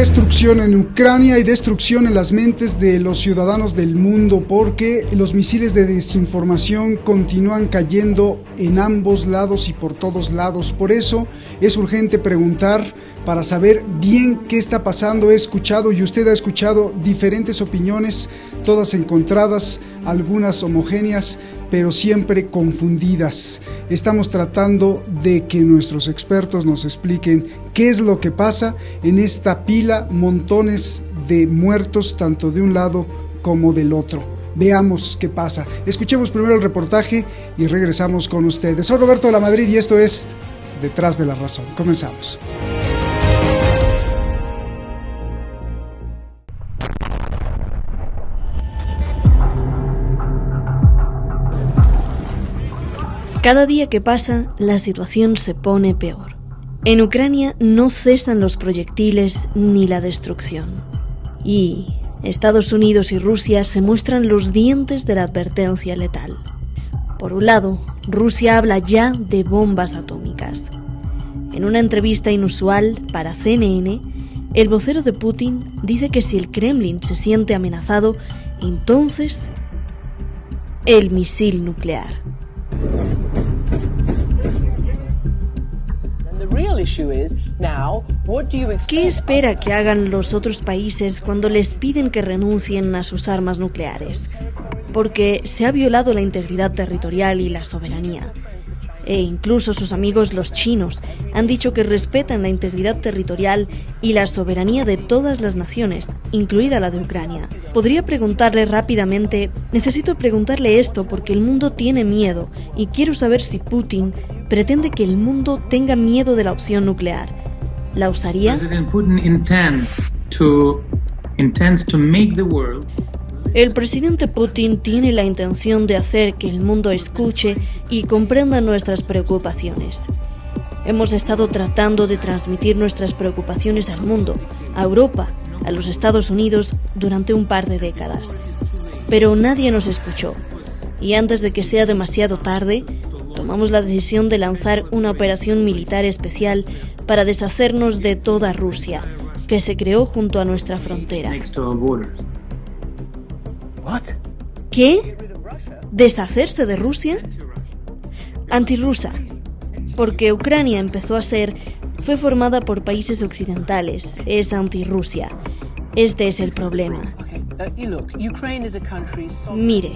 destrucción en Ucrania y destrucción en las mentes de los ciudadanos del mundo, porque los misiles de desinformación continúan cayendo en ambos lados y por todos lados. Por eso es urgente preguntar para saber bien qué está pasando. He escuchado y usted ha escuchado diferentes opiniones, todas encontradas, algunas homogéneas, pero siempre confundidas. Estamos tratando de que nuestros expertos nos expliquen qué es lo que pasa en esta pila, montones de muertos, tanto de un lado como del otro. Veamos qué pasa. Escuchemos primero el reportaje y regresamos con ustedes. Soy Roberto de la Madrid y esto es Detrás de la Razón. Comenzamos. Cada día que pasa, la situación se pone peor. En Ucrania no cesan los proyectiles ni la destrucción. Y Estados Unidos y Rusia se muestran los dientes de la advertencia letal. Por un lado, Rusia habla ya de bombas atómicas. En una entrevista inusual para CNN, el vocero de Putin dice que si el Kremlin se siente amenazado, entonces el misil nuclear. ¿Qué espera que hagan los otros países cuando les piden que renuncien a sus armas nucleares? Porque se ha violado la integridad territorial y la soberanía. E incluso sus amigos los chinos han dicho que respetan la integridad territorial y la soberanía de todas las naciones, incluida la de Ucrania. Podría preguntarle rápidamente, necesito preguntarle esto porque el mundo tiene miedo y quiero saber si Putin pretende que el mundo tenga miedo de la opción nuclear. ¿La usaría? El presidente Putin tiene la intención de hacer que el mundo escuche y comprenda nuestras preocupaciones. Hemos estado tratando de transmitir nuestras preocupaciones al mundo, a Europa, a los Estados Unidos durante un par de décadas. Pero nadie nos escuchó. Y antes de que sea demasiado tarde, tomamos la decisión de lanzar una operación militar especial para deshacernos de toda Rusia, que se creó junto a nuestra frontera. ¿Qué? ¿Deshacerse de Rusia? Antirrusa, porque Ucrania fue formada por países occidentales, es antirrusia. Este es el problema. Mire,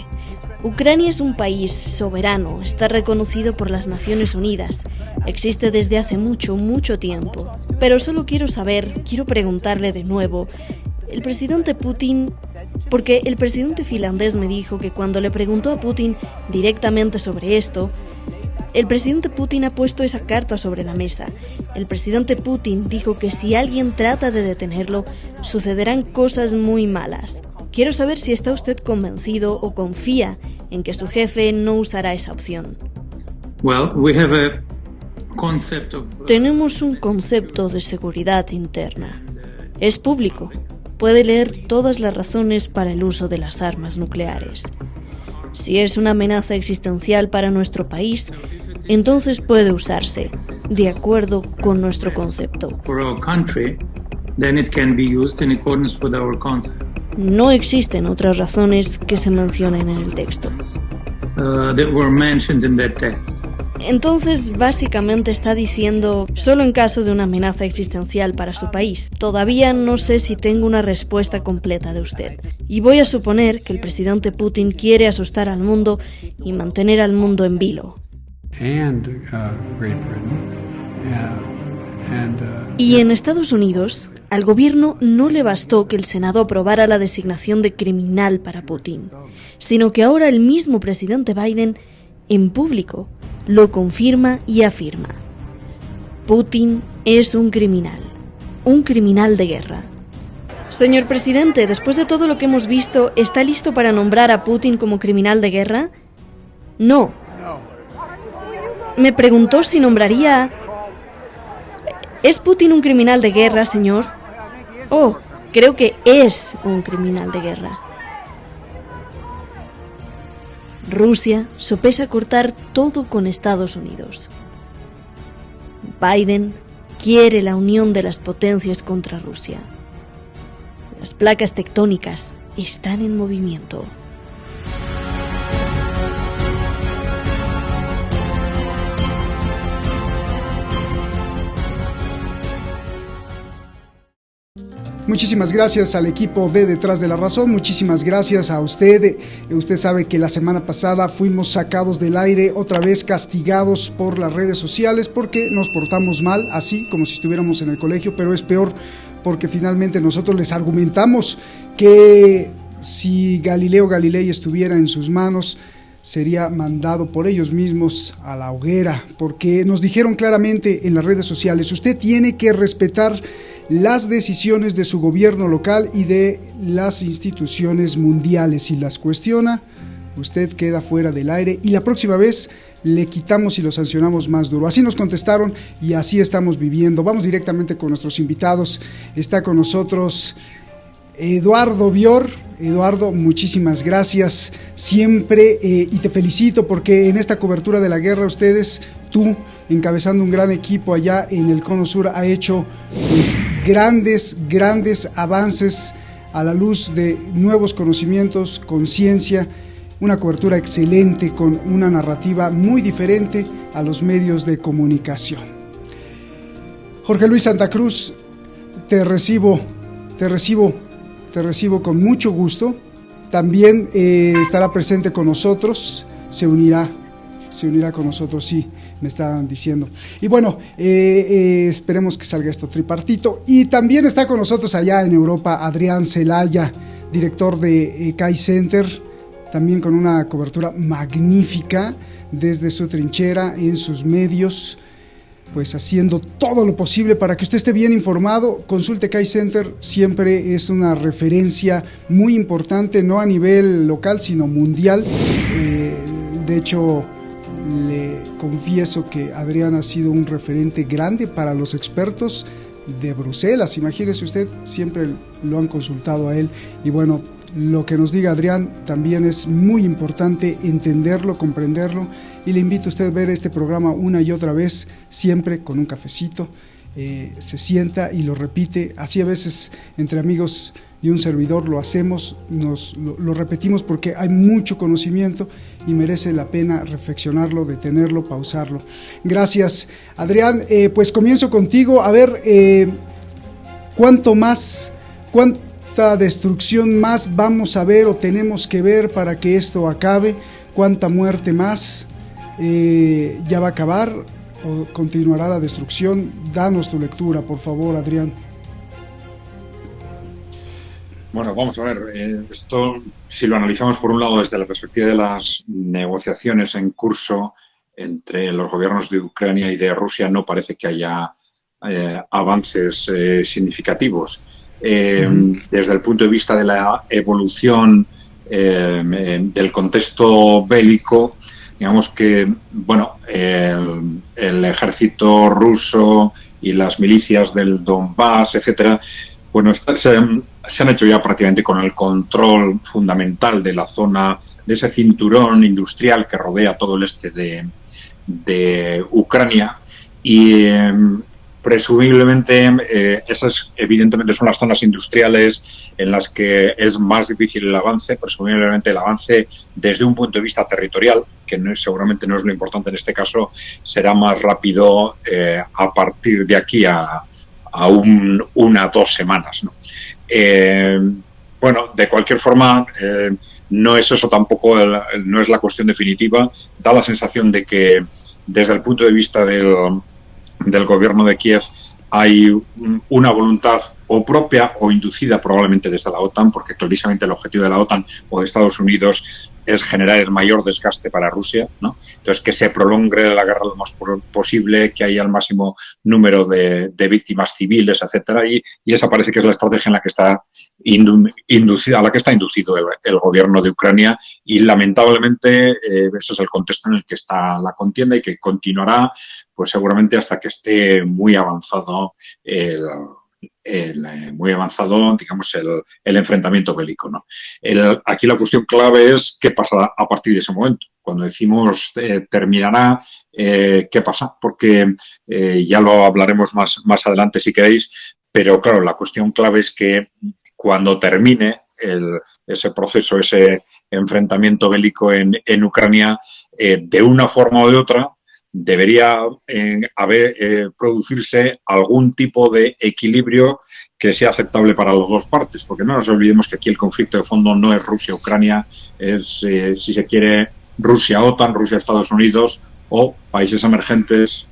Ucrania es un país soberano, está reconocido por las Naciones Unidas, existe desde hace mucho, mucho tiempo. Pero solo quiero preguntarle de nuevo, el presidente Putin... Porque el presidente finlandés me dijo que cuando le preguntó a Putin directamente sobre esto, el presidente Putin ha puesto esa carta sobre la mesa. El presidente Putin dijo que si alguien trata de detenerlo, sucederán cosas muy malas. Quiero saber si está usted convencido o confía en que su jefe no usará esa opción. Tenemos un concepto de seguridad interna. Es público. Puede leer todas las razones para el uso de las armas nucleares. Si es una amenaza existencial para nuestro país, entonces puede usarse, de acuerdo con nuestro concepto. No existen otras razones que se mencionen en el texto. Entonces, básicamente está diciendo, solo en caso de una amenaza existencial para su país. Todavía no sé si tengo una respuesta completa de usted. Y voy a suponer que el presidente Putin quiere asustar al mundo y mantener al mundo en vilo. Y en Estados Unidos, al gobierno no le bastó que el Senado aprobara la designación de criminal para Putin, sino que ahora el mismo presidente Biden, en público, lo confirma y afirma. Putin es un criminal de guerra. Señor presidente, después de todo lo que hemos visto, ¿está listo para nombrar a Putin como criminal de guerra? No. Me preguntó si nombraría... ¿Es Putin un criminal de guerra, señor? Oh, creo que es un criminal de guerra. Rusia sopesa cortar todo con Estados Unidos. Biden quiere la unión de las potencias contra Rusia. Las placas tectónicas están en movimiento. Muchísimas gracias al equipo de Detrás de la Razón, muchísimas gracias a usted. Usted sabe que la semana pasada fuimos sacados del aire, otra vez castigados por las redes sociales porque nos portamos mal, así como si estuviéramos en el colegio, pero es peor porque finalmente nosotros les argumentamos que si Galileo Galilei estuviera en sus manos, sería mandado por ellos mismos a la hoguera, porque nos dijeron claramente en las redes sociales: usted tiene que respetar las decisiones de su gobierno local y de las instituciones mundiales. Si las cuestiona, usted queda fuera del aire y la próxima vez le quitamos y lo sancionamos más duro. Así nos contestaron y así estamos viviendo. Vamos directamente con nuestros invitados. Está con nosotros Eduardo Bior. Eduardo, muchísimas gracias siempre y te felicito porque en esta cobertura de la guerra tú encabezando un gran equipo allá en el Cono Sur, ha hecho pues grandes avances a la luz de nuevos conocimientos, conciencia, una cobertura excelente con una narrativa muy diferente a los medios de comunicación. Jorge Luis Santa Cruz, te recibo con mucho gusto. También estará presente con nosotros, se unirá con nosotros, sí, me estaban diciendo. Y bueno, esperemos que salga esto tripartito. Y también está con nosotros allá en Europa Adrián Celaya, director de CAI Center, también con una cobertura magnífica desde su trinchera en sus medios, pues haciendo todo lo posible para que usted esté bien informado. Consulte CAI Center, siempre es una referencia muy importante, no a nivel local, sino mundial. De hecho, le confieso que Adrián ha sido un referente grande para los expertos de Bruselas. Imagínese usted, siempre lo han consultado a él. Y bueno, lo que nos diga Adrián también es muy importante entenderlo, comprenderlo, y le invito a usted a ver este programa una y otra vez, siempre con un cafecito, se sienta y lo repite. Así a veces entre amigos y un servidor lo hacemos, lo repetimos porque hay mucho conocimiento y merece la pena reflexionarlo, detenerlo, pausarlo. Gracias, Adrián. Pues comienzo contigo. A ver, ¿cuánta destrucción más vamos a ver o tenemos que ver para que esto acabe? ¿Cuánta muerte más? ¿Ya va a acabar o continuará la destrucción? Danos tu lectura, por favor, Adrián. Bueno, vamos a ver, esto si lo analizamos por un lado desde la perspectiva de las negociaciones en curso entre los gobiernos de Ucrania y de Rusia, no parece que haya avances significativos. Desde el punto de vista de la evolución del contexto bélico, digamos que bueno, el ejército ruso y las milicias del Donbass, etcétera, bueno, se han hecho ya prácticamente con el control fundamental de la zona, de ese cinturón industrial que rodea todo el este de Ucrania, y presumiblemente esas evidentemente son las zonas industriales en las que es más difícil el avance. Presumiblemente el avance desde un punto de vista territorial, que seguramente no es lo importante en este caso, será más rápido a partir de aquí a 1 o 2 semanas, ¿no? Bueno, de cualquier forma, no es eso tampoco, no es la cuestión definitiva. Da la sensación de que desde el punto de vista del gobierno de Kiev hay una voluntad o propia o inducida probablemente desde la OTAN, porque clarísimamente el objetivo de la OTAN o de Estados Unidos es generar el mayor desgaste para Rusia, ¿no? Entonces, que se prolongue la guerra lo más posible, que haya el máximo número de víctimas civiles, etcétera, y esa parece que es la estrategia en la que está inducida, a la que está inducido el gobierno de Ucrania, y lamentablemente ese es el contexto en el que está la contienda y que continuará pues seguramente hasta que esté muy avanzado digamos, el enfrentamiento bélico, ¿no? Aquí la cuestión clave es qué pasa a partir de ese momento. Cuando decimos terminará, ¿qué pasa? Porque ya lo hablaremos más adelante si queréis, pero claro, la cuestión clave es que cuando termine ese proceso, ese enfrentamiento bélico en Ucrania, de una forma o de otra, debería producirse algún tipo de equilibrio que sea aceptable para las dos partes, porque no nos olvidemos que aquí el conflicto de fondo no es Rusia-Ucrania, es, si se quiere, Rusia-OTAN, Rusia-Estados Unidos o países emergentes,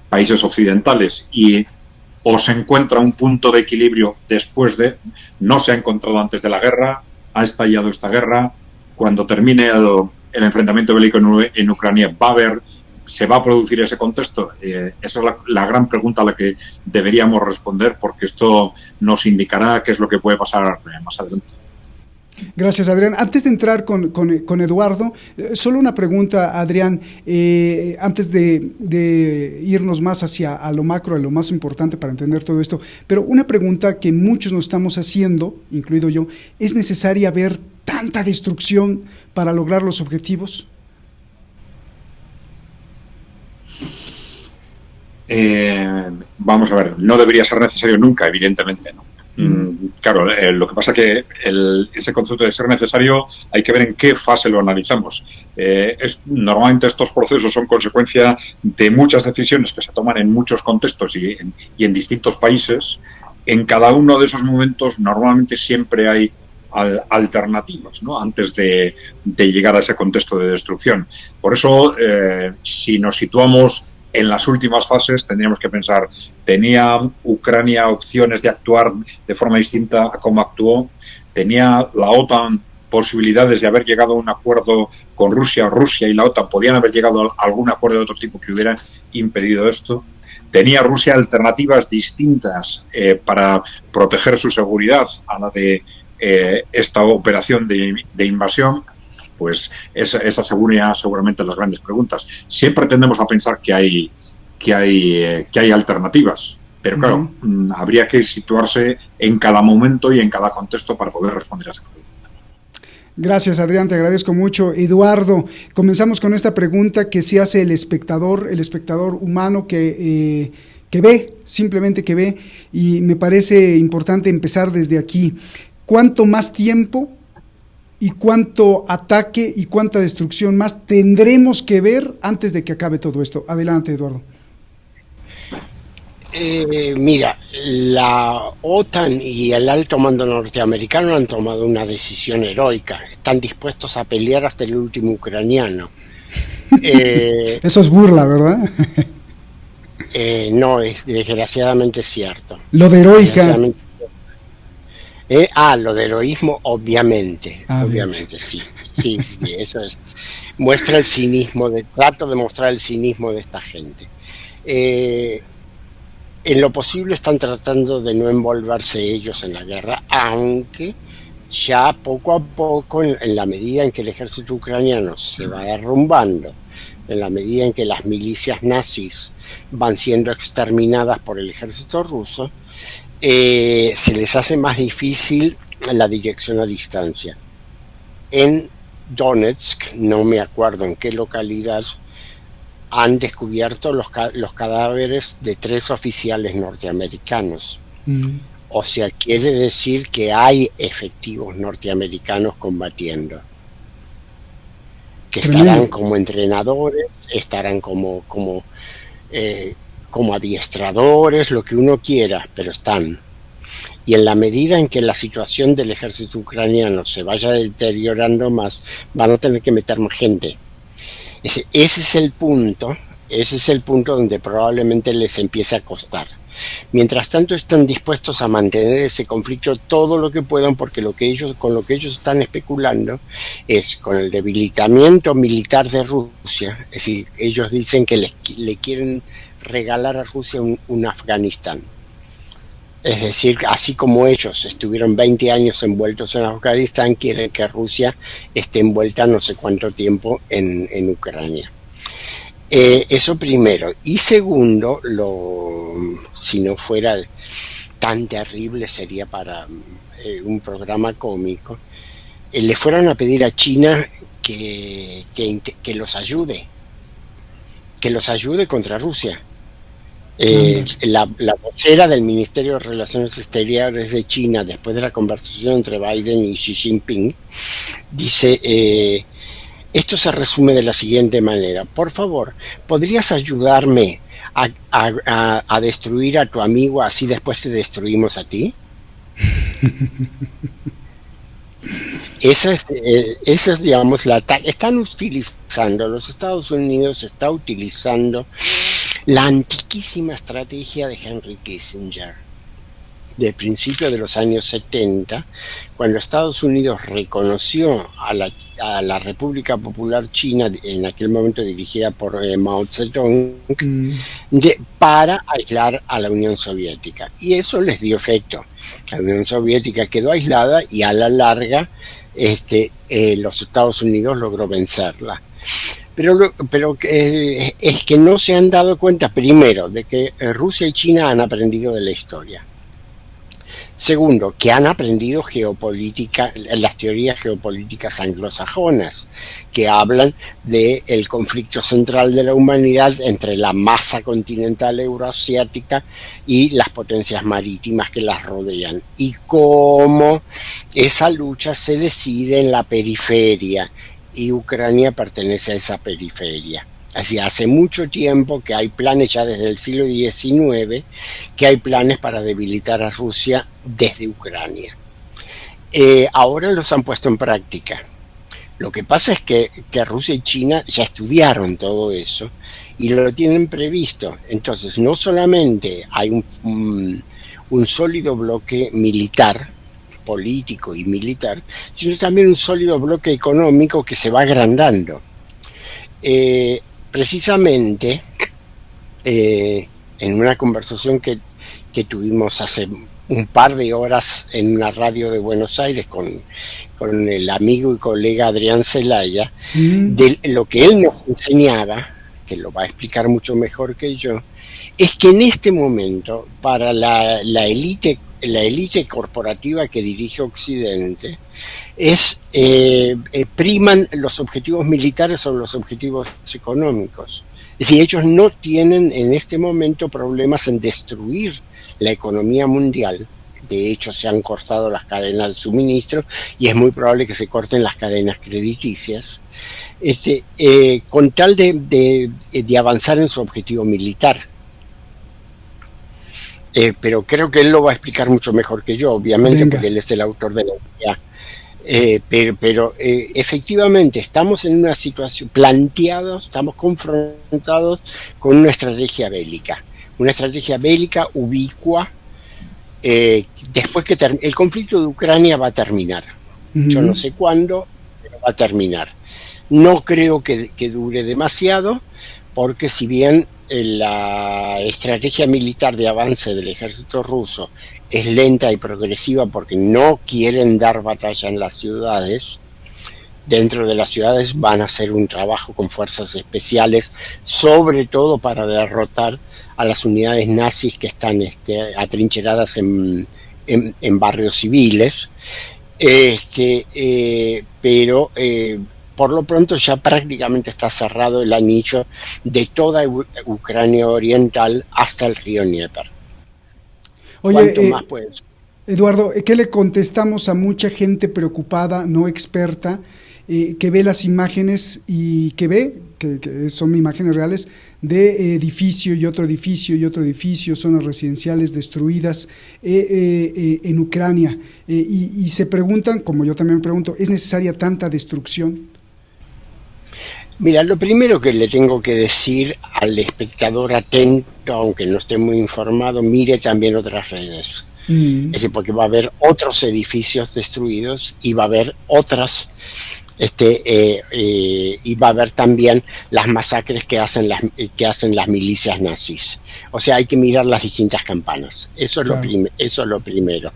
países occidentales. Y o se encuentra un punto de equilibrio después de, no se ha encontrado antes de la guerra, ha estallado esta guerra, cuando termine el enfrentamiento bélico en Ucrania se va a producir ese contexto. Esa es la gran pregunta a la que deberíamos responder, porque esto nos indicará qué es lo que puede pasar más adelante. Gracias, Adrián. Antes de entrar con Eduardo, solo una pregunta, Adrián, antes de irnos más hacia a lo macro, a lo más importante para entender todo esto, pero una pregunta que muchos nos estamos haciendo, incluido yo, ¿es necesaria ver tanta destrucción para lograr los objetivos? Vamos a ver, no debería ser necesario nunca, evidentemente, ¿no? Claro, lo que pasa es que ese concepto de ser necesario hay que ver en qué fase lo analizamos. Normalmente estos procesos son consecuencia de muchas decisiones que se toman en muchos contextos y en distintos países. En cada uno de esos momentos normalmente siempre hay alternativas, ¿no?, antes de llegar a ese contexto de destrucción. Por eso, si nos situamos en las últimas fases, tendríamos que pensar, ¿tenía Ucrania opciones de actuar de forma distinta a cómo actuó? ¿Tenía la OTAN posibilidades de haber llegado a un acuerdo con Rusia? ¿Rusia y la OTAN podían haber llegado a algún acuerdo de otro tipo que hubiera impedido esto? ¿Tenía Rusia alternativas distintas para proteger su seguridad a la de esta operación de invasión? Pues esa seguramente las grandes preguntas. Siempre tendemos a pensar que hay alternativas, pero claro, habría que situarse en cada momento y en cada contexto para poder responder a esa pregunta. Gracias, Adrián, te agradezco mucho. Eduardo, comenzamos con esta pregunta que se hace el espectador humano que ve, simplemente que ve, y me parece importante empezar desde aquí. ¿Cuánto más tiempo y cuánto ataque y cuánta destrucción más tendremos que ver antes de que acabe todo esto? Adelante, Eduardo. Mira, la OTAN y el alto mando norteamericano han tomado una decisión heroica. Están dispuestos a pelear hasta el último ucraniano. Eso es burla, ¿verdad? No, es desgraciadamente cierto. Lo de heroica. Lo de heroísmo, obviamente, sí, eso es. Muestra el cinismo, trato de mostrar el cinismo de esta gente. En lo posible están tratando de no envolverse ellos en la guerra, aunque ya poco a poco, en la medida en que el ejército ucraniano se va derrumbando, en la medida en que las milicias nazis van siendo exterminadas por el ejército ruso, se les hace más difícil la dirección a distancia. En Donetsk, no me acuerdo en qué localidad, han descubierto los cadáveres de 3 oficiales norteamericanos. O sea, quiere decir que hay efectivos norteamericanos combatiendo, que estarán como entrenadores, estarán como adiestradores, lo que uno quiera, pero están. Y en la medida en que la situación del ejército ucraniano se vaya deteriorando más, van a tener que meter más gente. Ese es el punto donde probablemente les empiece a costar. Mientras tanto, están dispuestos a mantener ese conflicto todo lo que puedan, porque con lo que ellos están especulando es con el debilitamiento militar de Rusia. Es decir, ellos dicen que le quieren regalar a Rusia un Afganistán. Es decir, así como ellos estuvieron 20 años envueltos en Afganistán, quieren que Rusia esté envuelta no sé cuánto tiempo en Ucrania. Eso primero. Y segundo, si no fuera tan terrible, sería para un programa cómico, le fueran a pedir a China que los ayude contra Rusia. La vocera del Ministerio de Relaciones Exteriores de China, después de la conversación entre Biden y Xi Jinping, dice, esto se resume de la siguiente manera: por favor, ¿podrías ayudarme a destruir a tu amigo, así después te destruimos a ti? Esa es, digamos, están utilizando, los Estados Unidos está utilizando la antiquísima estrategia de Henry Kissinger del principio de los años 70, cuando Estados Unidos reconoció a la República Popular China, en aquel momento dirigida por Mao Zedong, para aislar a la Unión Soviética. Y eso les dio efecto. La Unión Soviética quedó aislada y a la larga los Estados Unidos logró vencerla. Pero es que no se han dado cuenta, primero, de que Rusia y China han aprendido de la historia. Segundo, que han aprendido las teorías geopolíticas anglosajonas, que hablan del conflicto central de la humanidad entre la masa continental euroasiática y las potencias marítimas que las rodean, y cómo esa lucha se decide en la periferia, y Ucrania pertenece a esa periferia. Así, hace mucho tiempo que hay planes, ya desde el siglo XIX, que hay planes para debilitar a Rusia desde Ucrania. Ahora los han puesto en práctica. Lo que pasa es que Rusia y China ya estudiaron todo eso y lo tienen previsto. Entonces, no solamente hay un sólido bloque militar, político y militar, sino también un sólido bloque económico que se va agrandando. Precisamente en una conversación que tuvimos hace un par de horas en una radio de Buenos Aires con el amigo y colega Adrián Zelaya, de lo que él nos enseñaba, que lo va a explicar mucho mejor que yo, es que en este momento para la élite corporativa que dirige Occidente priman los objetivos militares sobre los objetivos económicos. Es decir, ellos no tienen en este momento problemas en destruir la economía mundial. De hecho, se han cortado las cadenas de suministro y es muy probable que se corten las cadenas crediticias, con tal de avanzar en su objetivo militar. Pero creo que él lo va a explicar mucho mejor que yo, obviamente, porque él es el autor de la idea. Pero efectivamente estamos en una situación estamos confrontados con una estrategia bélica ubicua. Después que el conflicto de Ucrania va a terminar. Yo no sé cuándo, pero va a terminar. No creo que dure demasiado, porque si bien la estrategia militar de avance del ejército ruso es lenta y progresiva porque no quieren dar batalla en las ciudades, dentro de las ciudades van a hacer un trabajo con fuerzas especiales, sobre todo para derrotar a las unidades nazis que están atrincheradas en barrios civiles, pero por lo pronto ya prácticamente está cerrado el anillo de toda Ucrania oriental hasta el río Dnieper. Oye, ¿cuánto más puedes? Eduardo, ¿qué le contestamos a mucha gente preocupada, no experta, que ve las imágenes y que son imágenes reales de edificio y otro edificio y otro edificio, zonas residenciales destruidas en Ucrania, y se preguntan, como yo también me pregunto, ¿es necesaria tanta destrucción? Mira, lo primero que le tengo que decir al espectador atento, aunque no esté muy informado, mire también otras redes. Es decir, porque va a haber otros edificios destruidos y va a haber otras y va a haber también las masacres que hacen las milicias nazis. O sea, hay que mirar las distintas campanas. Eso es lo primero.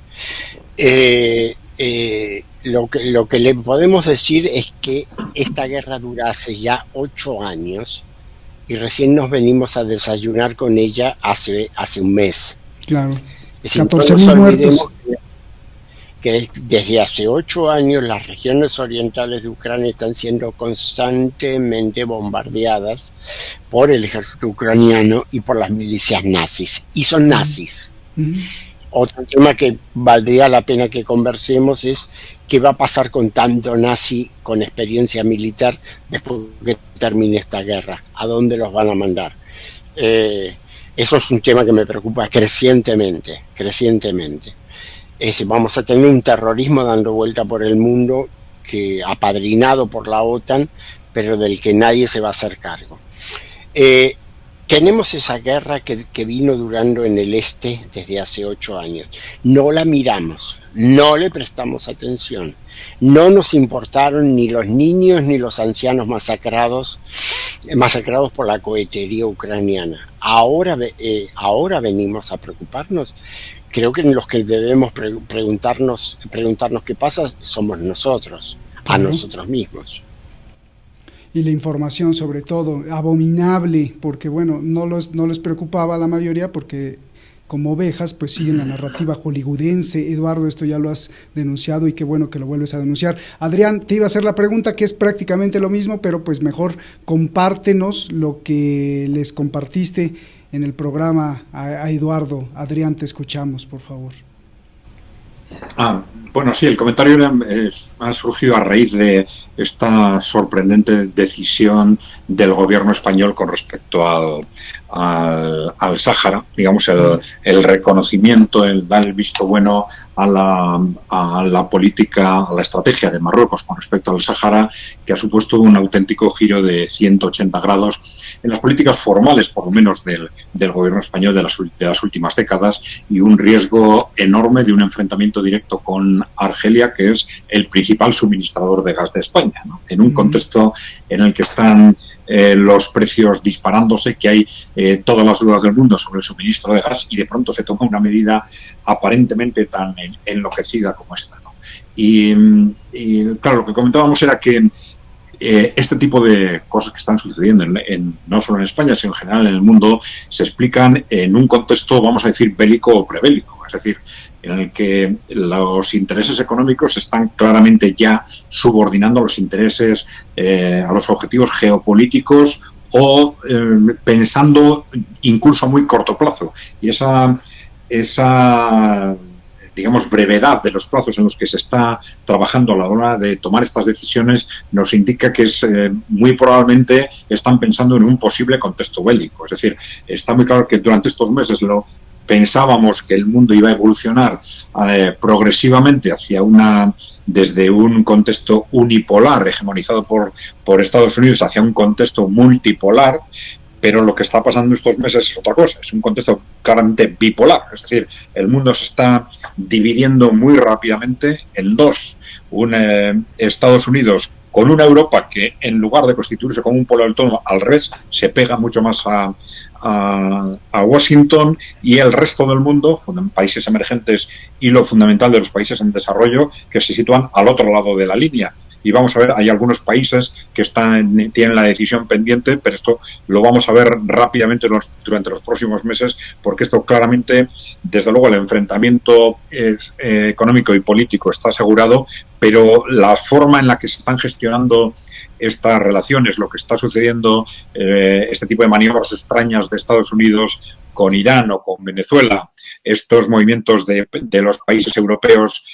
Lo que le podemos decir es que esta guerra dura hace ya 8 años y recién nos venimos a desayunar con ella hace un mes. Claro. Es decir, 14.000 muertos. que desde hace 8 años las regiones orientales de Ucrania están siendo constantemente bombardeadas por el ejército ucraniano y por las milicias nazis, y son nazis. Otro tema que valdría la pena que conversemos es qué va a pasar con tanto nazi con experiencia militar después que termine esta guerra, a dónde los van a mandar. Eso es un tema que me preocupa crecientemente. Vamos a tener un terrorismo dando vuelta por el mundo, que apadrinado por la OTAN, pero del que nadie se va a hacer cargo. Tenemos esa guerra que vino durando en el este desde hace 8 años. No la miramos, no le prestamos atención. No nos importaron ni los niños ni los ancianos masacrados por la cohetería ucraniana. Ahora venimos a preocuparnos. Creo que los que debemos preguntarnos qué pasa somos nosotros, a nosotros mismos. Y la información, sobre todo, abominable, porque bueno, no les preocupaba a la mayoría porque como ovejas pues siguen la narrativa hollywoodense. Eduardo, esto ya lo has denunciado y qué bueno que lo vuelves a denunciar. Adrián, te iba a hacer la pregunta que es prácticamente lo mismo, pero pues mejor compártenos lo que les compartiste en el programa a Eduardo. Adrián, te escuchamos, por favor. Bueno, sí, el comentario ha surgido a raíz de esta sorprendente decisión del gobierno español con respecto al Sáhara, digamos, el reconocimiento, el dar el visto bueno a la política, a la estrategia de Marruecos con respecto al Sáhara, que ha supuesto un auténtico giro de 180 grados en las políticas formales, por lo menos del gobierno español de las últimas décadas, y un riesgo enorme de un enfrentamiento directo con Argelia, que es el principal suministrador de gas de España, ¿no? En un contexto en el que están los precios disparándose, que hay todas las dudas del mundo sobre el suministro de gas, y de pronto se toma una medida aparentemente tan enloquecida como esta, ¿no? Y claro, lo que comentábamos era que este tipo de cosas que están sucediendo no solo en España, sino en general en el mundo, se explican en un contexto, vamos a decir, bélico o prebélico, es decir, en el que los intereses económicos están claramente ya subordinando a los intereses, a los objetivos geopolíticos o pensando incluso a muy corto plazo. Y esa digamos, brevedad de los plazos en los que se está trabajando a la hora de tomar estas decisiones nos indica que muy probablemente están pensando en un posible contexto bélico. Es decir, está muy claro que durante estos meses pensábamos que el mundo iba a evolucionar progresivamente desde un contexto unipolar hegemonizado por Estados Unidos hacia un contexto multipolar, pero lo que está pasando estos meses es otra cosa, es un contexto claramente bipolar, es decir, el mundo se está dividiendo muy rápidamente en dos, Estados Unidos con una Europa que en lugar de constituirse como un polo autónomo, al revés, se pega mucho más a Washington, y el resto del mundo, países emergentes y lo fundamental de los países en desarrollo, que se sitúan al otro lado de la línea. Y vamos a ver, hay algunos países que tienen la decisión pendiente, pero esto lo vamos a ver rápidamente durante los próximos meses, porque esto claramente, desde luego, el enfrentamiento económico y político está asegurado, pero la forma en la que se están gestionando estas relaciones, lo que está sucediendo, este tipo de maniobras extrañas de Estados Unidos con Irán o con Venezuela, estos movimientos de los países europeos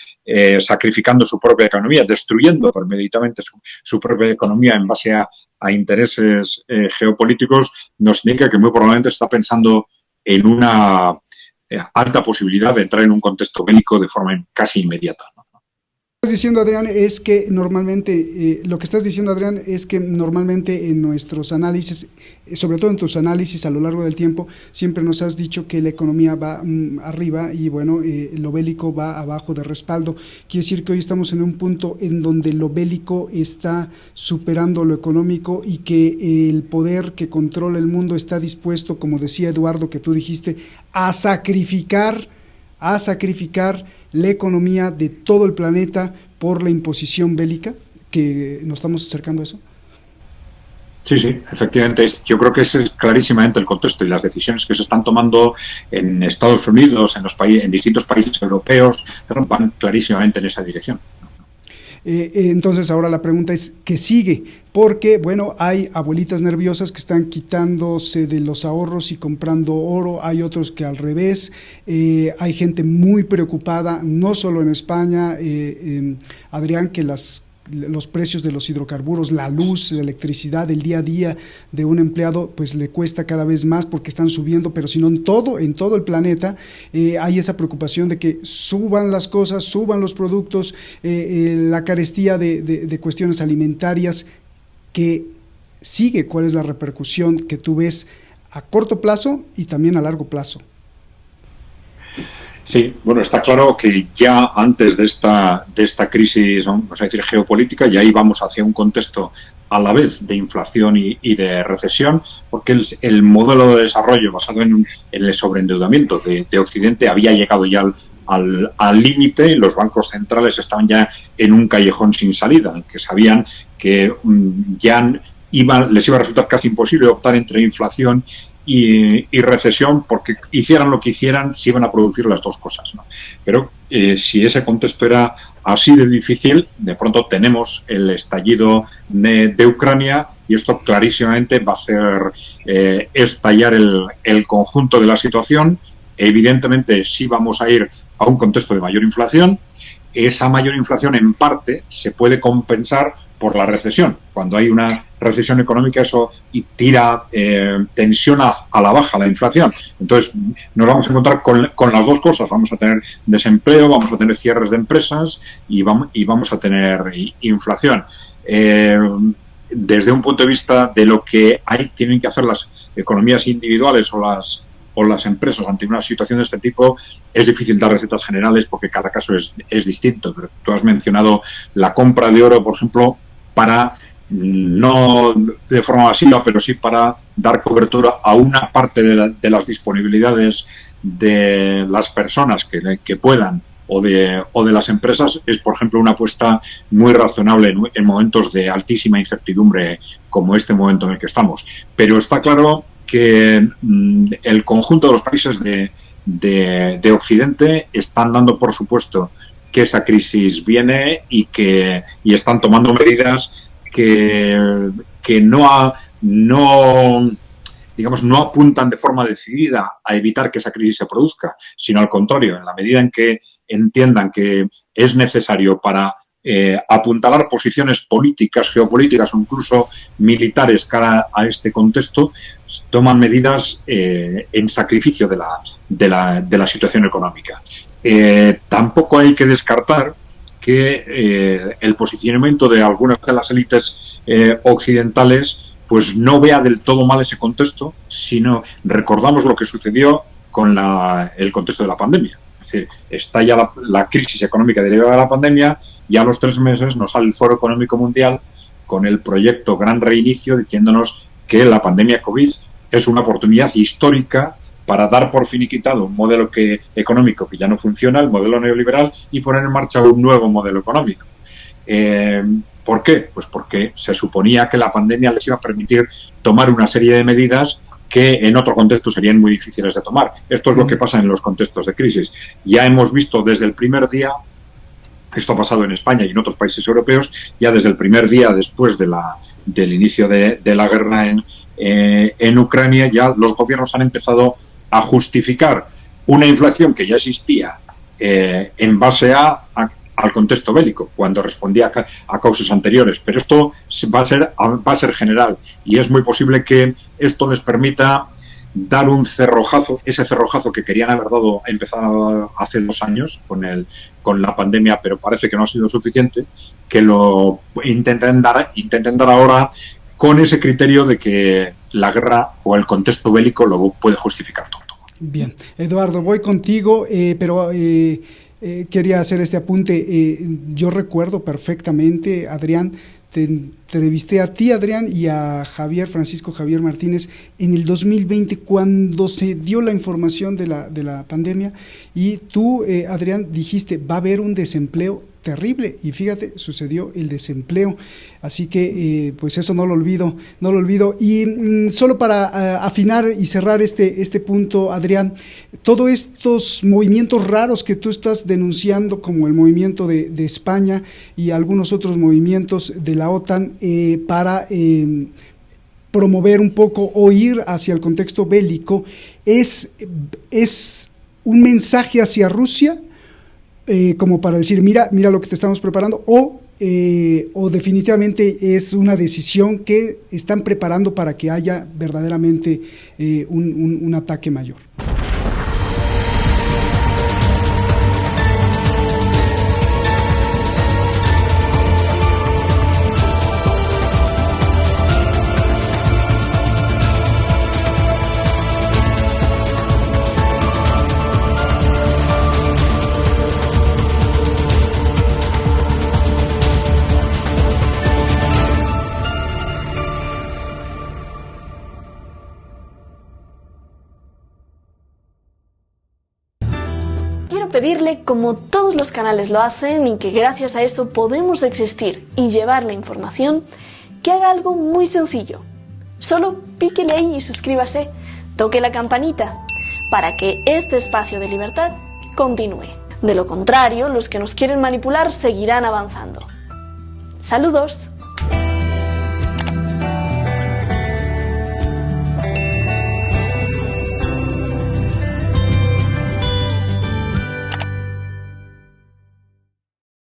sacrificando su propia economía, destruyendo premeditadamente su propia economía en base a intereses geopolíticos, nos indica que muy probablemente está pensando en una alta posibilidad de entrar en un contexto bélico de forma casi inmediata, ¿no? Diciendo, Adrián, es que normalmente lo que estás diciendo, Adrián, es que normalmente en nuestros análisis, sobre todo en tus análisis a lo largo del tiempo, siempre nos has dicho que la economía va arriba y bueno, lo bélico va abajo de respaldo. Quiere decir que hoy estamos en un punto en donde lo bélico está superando lo económico y que el poder que controla el mundo está dispuesto, como decía Eduardo, que tú dijiste, a sacrificar la economía de todo el planeta por la imposición bélica, que nos estamos acercando a eso. Sí, sí, efectivamente. Yo creo que ese es clarísimamente el contexto y las decisiones que se están tomando en Estados Unidos, en distintos países europeos, van clarísimamente en esa dirección. Entonces ahora la pregunta es, ¿qué sigue? Porque, bueno, hay abuelitas nerviosas que están quitándose de los ahorros y comprando oro, hay otros que al revés, hay gente muy preocupada, no solo en España, Adrián, que los precios de los hidrocarburos, la luz, la electricidad, el día a día de un empleado, pues le cuesta cada vez más porque están subiendo, pero si no en todo el planeta hay esa preocupación de que suban las cosas, suban los productos, la carestía de cuestiones alimentarias que sigue. ¿Cuál es la repercusión que tú ves a corto plazo y también a largo plazo? Sí, bueno, está claro que ya antes de esta crisis, vamos a decir, geopolítica, ya íbamos hacia un contexto a la vez de inflación y de recesión, porque el modelo de desarrollo basado en el sobreendeudamiento de Occidente había llegado ya al límite. Los bancos centrales estaban ya en un callejón sin salida, que sabían que les iba a resultar casi imposible optar entre inflación y recesión, porque hicieran lo que hicieran, se iban a producir las dos cosas, ¿no? Pero si ese contexto era así de difícil, de pronto tenemos el estallido de Ucrania y esto clarísimamente va a hacer estallar el conjunto de la situación. Evidentemente sí vamos a ir a un contexto de mayor inflación. Esa mayor inflación en parte se puede compensar por la recesión. Cuando hay una recesión económica, eso tira tensión a la baja la inflación. Entonces nos vamos a encontrar con las dos cosas. Vamos a tener desempleo, vamos a tener cierres de empresas y vamos a tener inflación. Desde un punto de vista de lo que tienen que hacer las economías individuales o las empresas ante una situación de este tipo, es difícil dar recetas generales porque cada caso es distinto. Pero tú has mencionado la compra de oro, por ejemplo, para, no de forma masiva, pero sí para dar cobertura a una parte de las disponibilidades de las personas que puedan o de las empresas. Es, por ejemplo, una apuesta muy razonable en momentos de altísima incertidumbre como este momento en el que estamos. Pero está claro que el conjunto de los países de Occidente están dando por supuesto que esa crisis viene y están tomando medidas que no apuntan de forma decidida a evitar que esa crisis se produzca, sino al contrario, en la medida en que entiendan que es necesario para apuntalar posiciones políticas, geopolíticas o incluso militares cara a este contexto, toman medidas en sacrificio de la situación económica. Tampoco hay que descartar que el posicionamiento de algunas de las élites occidentales pues no vea del todo mal ese contexto, sino recordamos lo que sucedió con el contexto de la pandemia. Es decir, estalla la crisis económica derivada de la pandemia y a los 3 meses nos sale el Foro Económico Mundial con el proyecto Gran Reinicio diciéndonos que la pandemia COVID es una oportunidad histórica para dar por finiquitado un modelo económico que ya no funciona, el modelo neoliberal, y poner en marcha un nuevo modelo económico. ¿Por qué? Pues porque se suponía que la pandemia les iba a permitir tomar una serie de medidas que en otro contexto serían muy difíciles de tomar. Esto es lo que pasa en los contextos de crisis. Ya hemos visto desde el primer día, esto ha pasado en España y en otros países europeos, ya desde el primer día después del inicio de la guerra en Ucrania, ya los gobiernos han empezado a justificar una inflación que ya existía en base al contexto bélico, cuando respondía a causas anteriores. Pero esto va a ser general y es muy posible que esto les permita dar un cerrojazo, ese cerrojazo que querían haber empezado hace 2 años con la pandemia, pero parece que no ha sido suficiente, que lo intenten dar ahora con ese criterio de que la guerra o el contexto bélico lo puede justificar todo. Bien, Eduardo, voy contigo, pero quería hacer este apunte. Yo recuerdo perfectamente, Adrián, te entrevisté a ti, Adrián, y a Francisco Javier Martínez en el 2020, cuando se dio la información de la pandemia, y tú, Adrián, dijiste, va a haber un desempleo terrible, y fíjate, sucedió el desempleo, así que pues eso no lo olvido. Y solo para afinar y cerrar este punto, Adrián, todos estos movimientos raros que tú estás denunciando, como el movimiento de España y algunos otros movimientos de la OTAN, para promover un poco o ir hacia el contexto bélico, es un mensaje hacia Rusia, como para decir, mira lo que te estamos preparando, o definitivamente es una decisión que están preparando para que haya verdaderamente un ataque mayor. Pedirle, como todos los canales lo hacen y que gracias a eso podemos existir y llevar la información, que haga algo muy sencillo. Solo píquele ahí y suscríbase, toque la campanita, para que este espacio de libertad continúe. De lo contrario, los que nos quieren manipular seguirán avanzando. ¡Saludos!